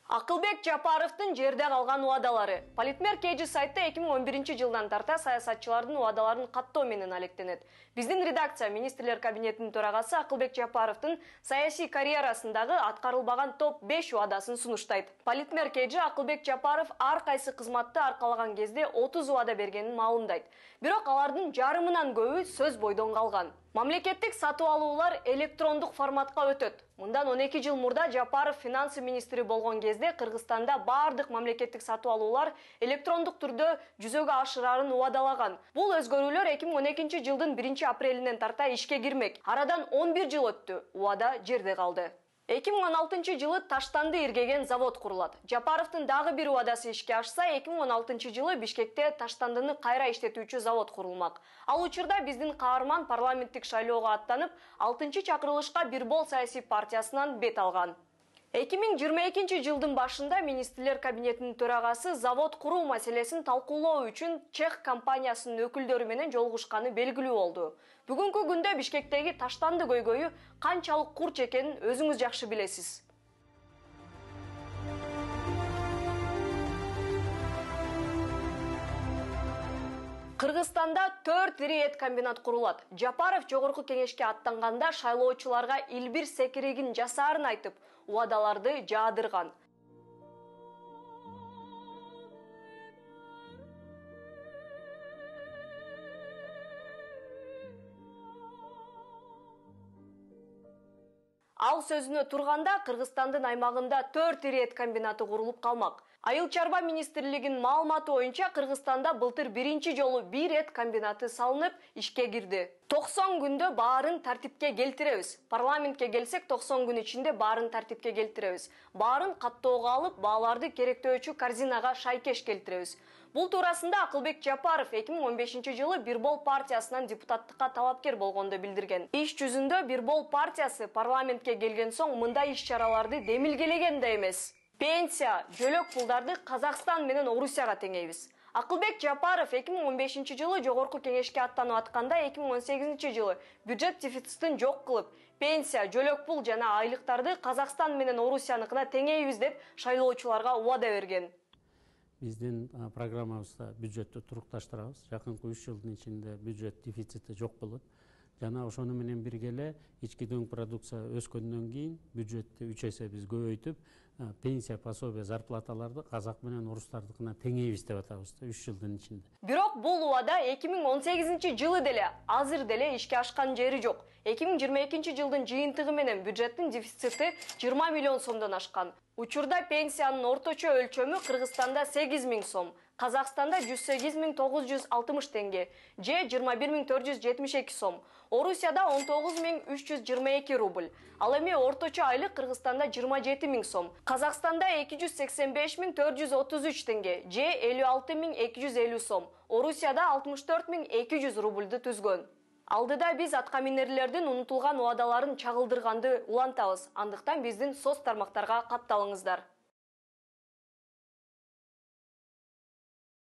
Акылбек Жапаровдун жерде калган убадалары. Политмер KG сайты 2011 жылдан тарта саясатчылардын убадаларын каттоо менен алектенет. Биздин редакция министрлер кабинетинин төрагасы Акылбек Жапаровдун саясий карьерасындагы аткарылбаган топ 5 убадасын сунуштайт. Политмер KG Акылбек Жапаров ар кайсы кызматты аркалаган кезде 30 убада бергенин маалымдайт. Бирок алардын жарымынан көбү сөз бойдон калган. Мамлекеттик сатып алуулар электрондук форматка өтөт. Мындан 12 жыл мурда Жапаров финансы министри болгон кезде Кыргызстанда бардык мамлекеттик сатып алуулар электрондук түрдө жүзөгө ашырарын убадалаган. Бул өзгөрүүлөр 2012 жылдын 1-апрелинен тарта ишке кирмек. Арадан 11 жыл өттү. Убада жерде калды. 2016 жылы Таштанды иргеген завод курулат. Жапаровдун дагы бир убадасы ишке ашса, 2016 жылы Бишкекте Таштандыны кайра иштетүүчү завод курулмак. Ал учурда биздин каарман парламенттик шайлоого аттанып, 6-чакырылышка Бирбол саясий партиясынан бет алган. 2022 жылдын башында министрлер кабинетинин төрагасы завод куруу маселесин талкуулоо үчүн Чех компаниясынын өкүлдөрү менен жолугушканы белгилүү болду. Бүгүнкү күндө Бишкектеги Таштанды көйгөйү канчалык курч экенин өзүңүз жакшы билесиз. Кыргызстанда 4 ири эт комбинат курулат. Жапаров жогорку кеңешке аттанганда шайлоочуларга Илбир секиригин жасаарын айтып, убадаларды жаадырган. Ал сөзүнө турганда Кыргызстандын аймагында 4 ири эт комбинаты курулуп калмак. Айыл чарба министрлигинин маалыматы боюнча Кыргызстанда былтыр биринчи жолу бир эт комбинаты салынып, ишке кирди. 90 күндө баарын тартипке келтиребиз. Парламентке келсек 90 күн ичинде баарын тартипке келтиребиз. Баарын каттоого алып, бааларды керектөөчү корзинага шайкеш келтиребиз. Бул туурасында Акылбек Жапаров 2015 жылы Бирбол партиясынан депутаттыкка талапкер болгондо билдирген. Иш жүзүндө Бирбол партиясы парламентке келген соң мындай иш-чараларды демилгелеген да эмес. Пенсия, жөлөк пулдарды Казакстан менен Орусияга теңейбиз. Акылбек Жапаров 2015 жылы жогорку кеңешке аттанып атканда 2018 жылы бюджет дефицитин жок кылып, пенсия, жөлөк пул жана айлыктарды Казакстан менен Орусияныкына теңейбиз деп шайлоочуларга убада берген. Биздин программабызда бюджетти турукташтырабыз. Жакынкы 3 жылдын ичинде бюджет дефицити жок болот. Жана ошону менен бирге эле ички дөң продукция өскөндөн кийин бюджетти 3 эсе биз көбөйтүп, пенсия, пособие, зарплаталарды казак менен орустардыкына теңейбиз деп атабыз 3 жылдын ичинде. Бирок бул убада 2018 жылы деле азыр деле ишке ашкан жери жок. 2022 жылдын жыйынтыгы менен бюджеттин дефицити 20 миллион сомдон ашкан. Учурда пенсиянын орточо өлчөмү Кыргызстанда 8 000 сом, Казакстанда 108 960 тенге, же 21 472 сом, Орусияда 19 322 рубль. Ал эми орточо айлык Кыргызстанда 27 000 сом, Казакстанда 285 433 тенге, же 56 250 сом, Орусияда 64 200 рубльды түзгөн. Алдыда биз аткаминерлердин унутулган убадаларын чагылдырганды улантабыз. Андыктан биздин соц тармактарга катталыңыздар.